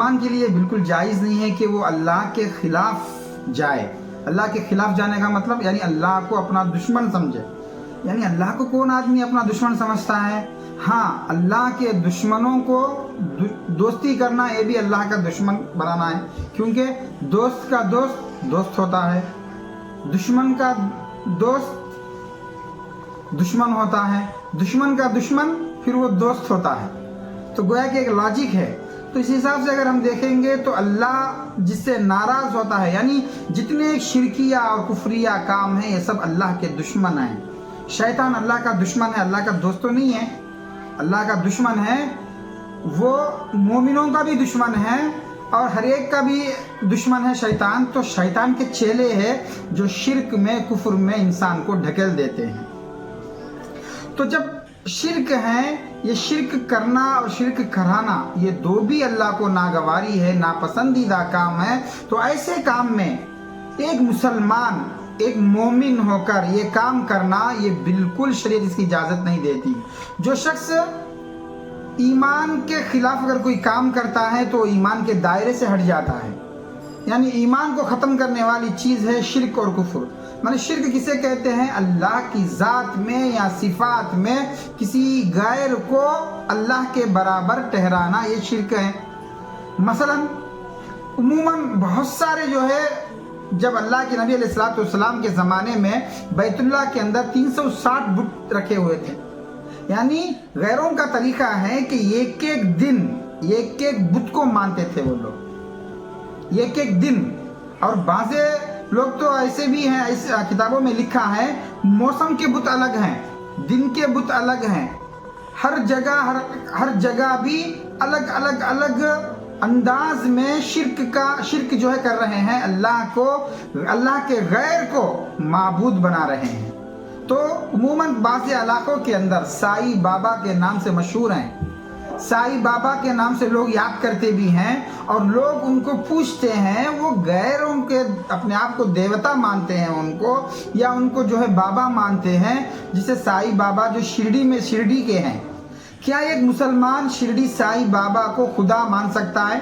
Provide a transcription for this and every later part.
مسلمان کے لیے بالکل جائز نہیں ہے کہ وہ اللہ کے خلاف جائے۔ اللہ کے خلاف جانے کا مطلب یعنی اللہ کو اپنا دشمن سمجھے۔ یعنی اللہ کو کون آدمی اپنا دشمن سمجھتا ہے؟ ہاں، اللہ کے دشمنوں کو دوستی کرنا یہ بھی اللہ کا دشمن بنانا ہے، کیونکہ دوست کا دوست دوست ہوتا ہے، دشمن کا دوست دشمن ہوتا ہے، دشمن کا دشمن پھر وہ دوست ہوتا ہے۔ تو گویا کہ ایک لاجک ہے۔ تو اس حساب سے اگر ہم دیکھیں گے تو اللہ جس سے ناراض ہوتا ہے، یعنی جتنے شرکیہ اور کفریہ کام ہیں یہ سب اللہ کے دشمن ہیں۔ شیطان اللہ کا دشمن ہے، اللہ کا دوست تو نہیں ہے، اللہ کا دشمن ہے۔ وہ مومنوں کا بھی دشمن ہے اور ہر ایک کا بھی دشمن ہے شیطان۔ تو شیطان کے چیلے ہیں جو شرک میں کفر میں انسان کو ڈھکیل دیتے ہیں۔ تو جب شرک ہے، یہ شرک کرنا اور شرک کرانا یہ دو بھی اللہ کو ناگواری ہے، ناپسندیدہ کام ہے۔ تو ایسے کام میں ایک مسلمان ایک مومن ہو کر یہ کام کرنا یہ بالکل شریعت اس کی اجازت نہیں دیتی۔ جو شخص ایمان کے خلاف اگر کوئی کام کرتا ہے تو ایمان کے دائرے سے ہٹ جاتا ہے، یعنی ایمان کو ختم کرنے والی چیز ہے شرک اور کفر۔ یعنی شرک کسے کہتے ہیں؟ اللہ کی ذات میں یا صفات میں کسی غیر کو اللہ کے برابر ٹھہرانا یہ شرک ہے۔ مثلا عموماً بہت سارے جو ہے، جب اللہ کے نبی علیہ السلام کے زمانے میں بیت اللہ کے اندر 360 بت رکھے ہوئے تھے، یعنی غیروں کا طریقہ ہے کہ ایک ایک دن ایک ایک بت کو مانتے تھے وہ لوگ، ایک ایک دن۔ اور بعض لوگ تو ایسے بھی ہیں، ایسے کتابوں میں لکھا ہے موسم کے بت الگ ہیں، دن کے بت الگ ہیں، ہر جگہ بھی الگ الگ انداز میں شرک جو ہے کر رہے ہیں، اللہ کے غیر کو معبود بنا رہے ہیں۔ تو عموماً بعض علاقوں کے اندر سائی بابا کے نام سے مشہور ہیں، سائی بابا کے نام سے لوگ یاد کرتے بھی ہیں اور لوگ ان کو پوچھتے ہیں، وہ غیروں کے اپنے آپ کو دیوتا مانتے ہیں ان کو، یا ان کو جو ہے بابا مانتے ہیں، جسے سائی بابا جو شرڈی کے ہیں۔ کیا ایک مسلمان شرڈی سائی بابا کو خدا مان سکتا ہے؟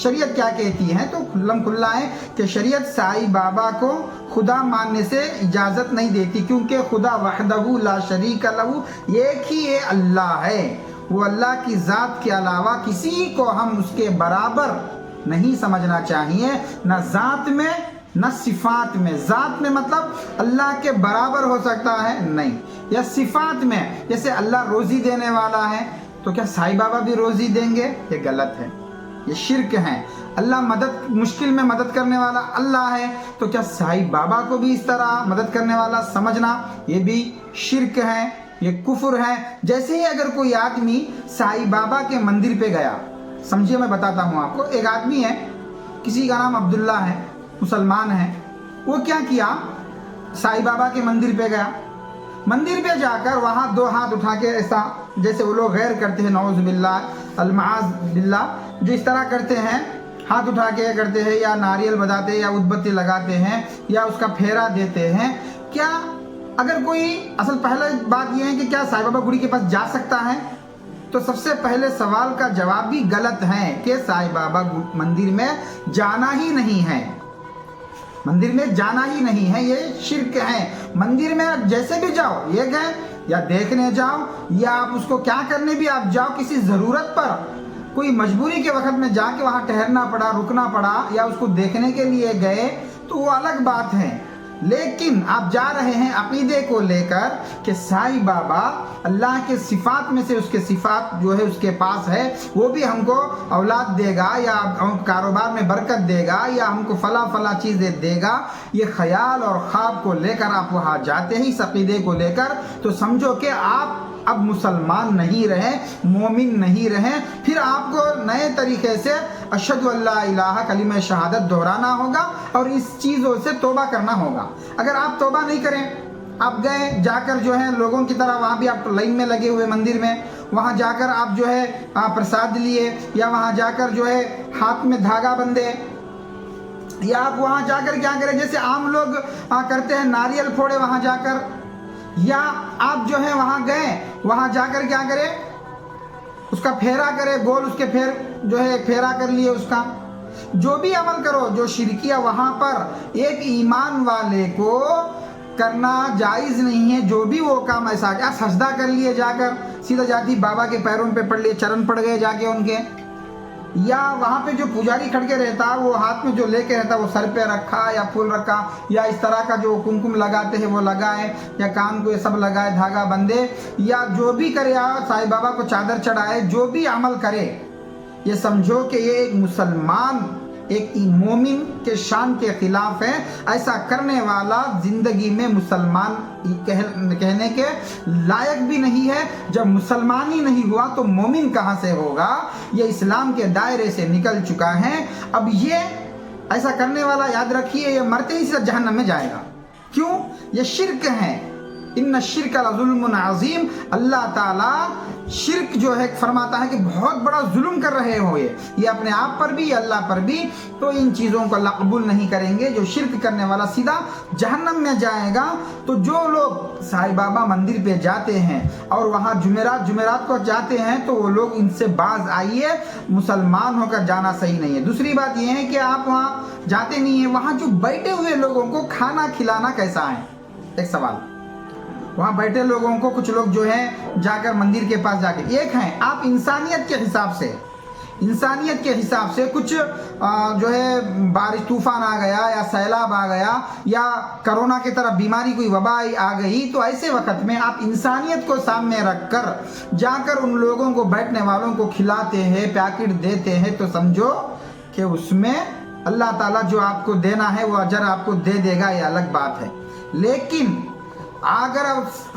شریعت کیا کہتی ہے؟ تو کھلم کھلا ہے کہ شریعت سائی بابا کو خدا ماننے سے اجازت نہیں دیتی، کیونکہ خدا وحدہ لا شریک لہ ایک ہی اللہ ہے۔ وہ اللہ کی ذات کے علاوہ کسی کو ہم اس کے برابر نہیں سمجھنا چاہیے، نہ ذات میں نہ صفات میں۔ ذات میں مطلب اللہ کے برابر ہو سکتا ہے نہیں، یا صفات میں جیسے اللہ روزی دینے والا ہے تو کیا سائی بابا بھی روزی دیں گے؟ یہ غلط ہے، یہ شرک ہے۔ اللہ مشکل میں مدد کرنے والا اللہ ہے تو کیا سائی بابا کو بھی اس طرح مدد کرنے والا سمجھنا یہ بھی شرک ہے، یہ کفر ہے۔ جیسے ہی اگر کوئی آدمی سائی بابا کے مندر پہ گیا، سمجھیے میں بتاتا ہوں آپ کو، ایک آدمی ہے، کسی کا نام عبداللہ ہے، مسلمان ہے، وہ کیا کیا؟ سائی بابا کے مندر پہ گیا، مندر پہ جا کر وہاں دو ہاتھ اٹھا کے ایسا جیسے وہ لوگ غیر کرتے ہیں، نعوذ باللہ المعاذ باللہ، جو اس طرح کرتے ہیں، ہاتھ اٹھا کے کرتے ہیں، یا ناریل بجاتے ہیں، یا اودبتی لگاتے ہیں، یا اس کا پھیرا دیتے ہیں۔ کیا اگر کوئی اصل پہلے بات یہ ہے کہ کیا سائی بابا گڑی کے پاس جا سکتا ہے؟ تو سب سے پہلے سوال کا جواب بھی غلط ہے کہ سائی بابا مندر میں جانا ہی نہیں ہے، مندر میں جانا ہی نہیں ہے، یہ شرک ہے۔ مندر میں جیسے بھی جاؤ، یہ گئے یا دیکھنے جاؤ، یا آپ اس کو کیا کرنے بھی آپ جاؤ، کسی ضرورت پر کوئی مجبوری کے وقت میں جا کے وہاں ٹھہرنا پڑا، رکنا پڑا، یا اس کو دیکھنے کے لیے گئے تو وہ الگ بات ہے۔ لیکن آپ جا رہے ہیں عقیدے کو لے کر کہ سائی بابا اللہ کے صفات میں سے اس کے صفات جو ہے اس کے پاس ہے، وہ بھی ہم کو اولاد دے گا، یا ہم کاروبار میں برکت دے گا، یا ہم کو فلاں چیزیں دے گا، یہ خیال اور خواب کو لے کر آپ وہاں جاتے ہیں، اس عقیدے کو لے کر، تو سمجھو کہ آپ اب مسلمان نہیں رہے، مومن نہیں رہے۔ پھر آپ کو نئے طریقے سے اشہد ان لا الہ کلمہ شہادت دہرانا ہوگا اور اس چیزوں سے توبہ کرنا ہوگا۔ اگر آپ توبہ نہیں کریں، آپ گئے جا کر جو ہے لوگوں کی طرح وہاں بھی آپ لائن میں لگے ہوئے مندر میں، وہاں جا کر آپ جو ہے پرساد لیے، یا وہاں جا کر جو ہے ہاتھ میں دھاگا بندھے، یا آپ وہاں جا کر کیا کریں جیسے عام لوگ کرتے ہیں، ناریل پھوڑے وہاں جا کر، یا آپ جو ہے وہاں گئے، وہاں جا کر کیا کریں، اس کا پھیرا کرے گول، اس کے جو ہے پھیرا کر لیے اس کا. جو بھی عمل کرو جو شرکیہ، وہاں پر ایک ایمان والے کو کرنا جائز نہیں ہے. جو بھی وہ کام ایسا کیا، سجدہ کر لیے جا کر، سیدھا جاتی بابا کے پیروں پہ پڑ لیے، چرن پڑ گئے جا کے ان کے، یا وہاں پہ جو پجاری کھڑ کے رہتا وہ ہاتھ میں جو لے کے رہتا وہ سر پہ رکھا یا پھول رکھا، یا اس طرح کا جو کمکم لگاتے ہیں وہ لگائے، یا کان کو یہ سب لگائے، دھاگا بندھے، یا جو بھی کرے، یا سائیں بابا کو چادر چڑھائے، جو بھی عمل کرے، یہ سمجھو کہ یہ ایک مسلمان، ایک مومن کے شان کے خلاف ہے. ایسا کرنے والا زندگی میں مسلمان کہنے کے لائق بھی نہیں ہے. جب مسلمان ہی نہیں ہوا تو مومن کہاں سے ہوگا؟ یہ اسلام کے دائرے سے نکل چکا ہے. اب یہ ایسا کرنے والا یاد رکھیے یہ مرتے ہی سے جہنم میں جائے گا. کیوں؟ یہ شرک ہے. ان الشرک لظلم عظیم. اللہ تعالیٰ شرک جو ہے فرماتا ہے کہ بہت بڑا ظلم کر رہے ہو یہ اپنے آپ پر بھی، اللہ پر بھی. تو ان چیزوں کو اللہ قبول نہیں کریں گے. جو شرک کرنے والا سیدھا جہنم میں جائے گا. تو جو لوگ سائیں بابا مندر پہ جاتے ہیں اور وہاں جمعرات کو جاتے ہیں تو وہ لوگ ان سے باز آئیے. مسلمان ہو کر جانا صحیح نہیں ہے. دوسری بات یہ ہے کہ آپ وہاں جاتے نہیں ہیں، وہاں جو بیٹھے ہوئے لوگوں کو کھانا کھلانا کیسا ہے؟ ایک سوال. وہاں بیٹھے لوگوں کو کچھ لوگ جو ہیں جا کر مندر کے پاس جا کے ایک ہیں، آپ انسانیت کے حساب سے کچھ جو ہے بارش طوفان آ گیا یا سیلاب آ گیا یا کرونا کی طرح بیماری کوئی وبا آ گئی، تو ایسے وقت میں آپ انسانیت کو سامنے رکھ کر جا کر ان لوگوں کو، بیٹھنے والوں کو کھلاتے ہیں، پیکٹ دیتے ہیں، تو سمجھو کہ اس میں اللہ تعالیٰ جو آپ کو دینا ہے وہ اجر آپ کو دے دے گا. یہ الگ بات ہے. لیکن اگر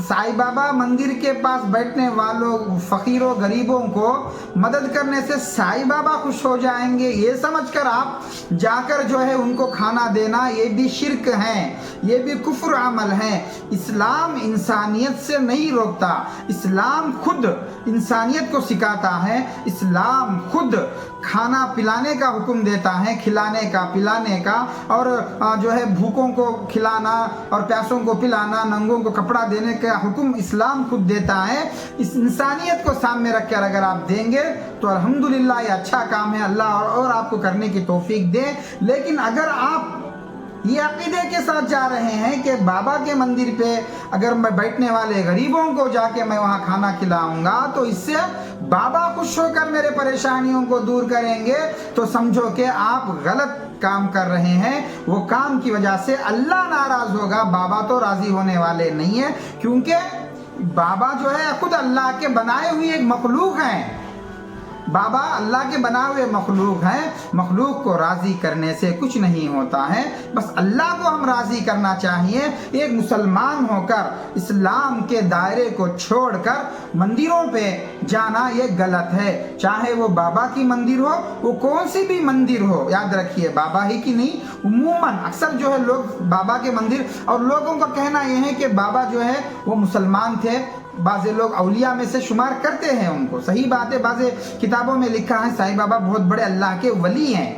سائیں بابا مندر کے پاس بیٹھنے والوں فقیروں غریبوں کو مدد کرنے سے سائیں بابا خوش ہو جائیں گے، یہ سمجھ کر آپ جا کر جو ہے ان کو کھانا دینا، یہ بھی شرک ہے، یہ بھی کفر عمل ہے. اسلام انسانیت سے نہیں روکتا. اسلام خود انسانیت کو سکھاتا ہے. اسلام خود کھانا پلانے کا حکم دیتا ہے، کھلانے کا، پلانے کا، اور جو ہے بھوکوں کو کھلانا اور پیاسوں کو پلانا، ننگوں کو کپڑا دینے کا حکم اسلام خود دیتا ہے. اس انسانیت کو سامنے رکھ کر اگر آپ دیں گے تو الحمدللہ یہ اچھا کام ہے. اللہ اور آپ کو کرنے کی توفیق دے. لیکن اگر آپ یہ عقیدے کے ساتھ جا رہے ہیں کہ بابا کے مندر پہ اگر میں بیٹھنے والے غریبوں کو جا کے میں وہاں کھانا کھلاؤں گا تو اس سے بابا خوش ہو کر میرے پریشانیوں کو دور کریں گے، تو سمجھو کہ آپ غلط کام کر رہے ہیں. وہ کام کی وجہ سے اللہ ناراض ہوگا، بابا تو راضی ہونے والے نہیں ہیں. کیونکہ بابا جو ہے خود اللہ کے بنائے ہوئے ایک مخلوق ہیں. بابا اللہ کے بنائے ہوئے مخلوق ہیں. مخلوق کو راضی کرنے سے کچھ نہیں ہوتا ہے. بس اللہ کو ہم راضی کرنا چاہیے. ایک مسلمان ہو کر اسلام کے دائرے کو چھوڑ کر مندروں پہ جانا یہ غلط ہے. چاہے وہ بابا کی مندر ہو، وہ کون سی بھی مندر ہو، یاد رکھیے بابا ہی کی نہیں، عموماً اکثر جو ہے لوگ بابا کے مندر، اور لوگوں کا کہنا یہ ہے کہ بابا جو ہے وہ مسلمان تھے. بعض لوگ اولیاء میں سے شمار کرتے ہیں ان کو، صحیح بات ہے. بعض کتابوں میں لکھا ہے سائیں بابا بہت بڑے اللہ کے ولی ہیں.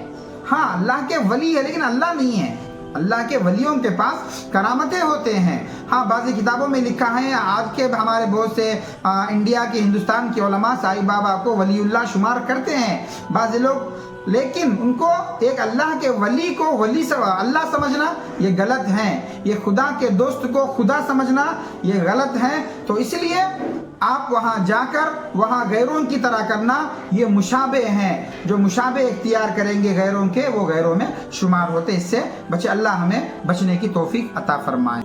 ہاں اللہ کے ولی ہے لیکن اللہ نہیں ہے. اللہ کے ولیوں کے پاس کرامتیں ہوتے ہیں. ہاں بعض کتابوں میں لکھا ہے، آج کے ہمارے بہت سے انڈیا کے، ہندوستان کے علماء سائیں بابا کو ولی اللہ شمار کرتے ہیں بعض لوگ. لیکن ان کو ایک اللہ کے ولی کو ولی اللہ سمجھنا یہ غلط ہے. یہ خدا کے دوست کو خدا سمجھنا یہ غلط ہے. تو اس لیے آپ وہاں جا کر وہاں غیروں کی طرح کرنا یہ مشابہ ہیں. جو مشابہ اختیار کریں گے غیروں کے، وہ غیروں میں شمار ہوتے. اس سے بچے. اللہ ہمیں بچنے کی توفیق عطا فرمائے.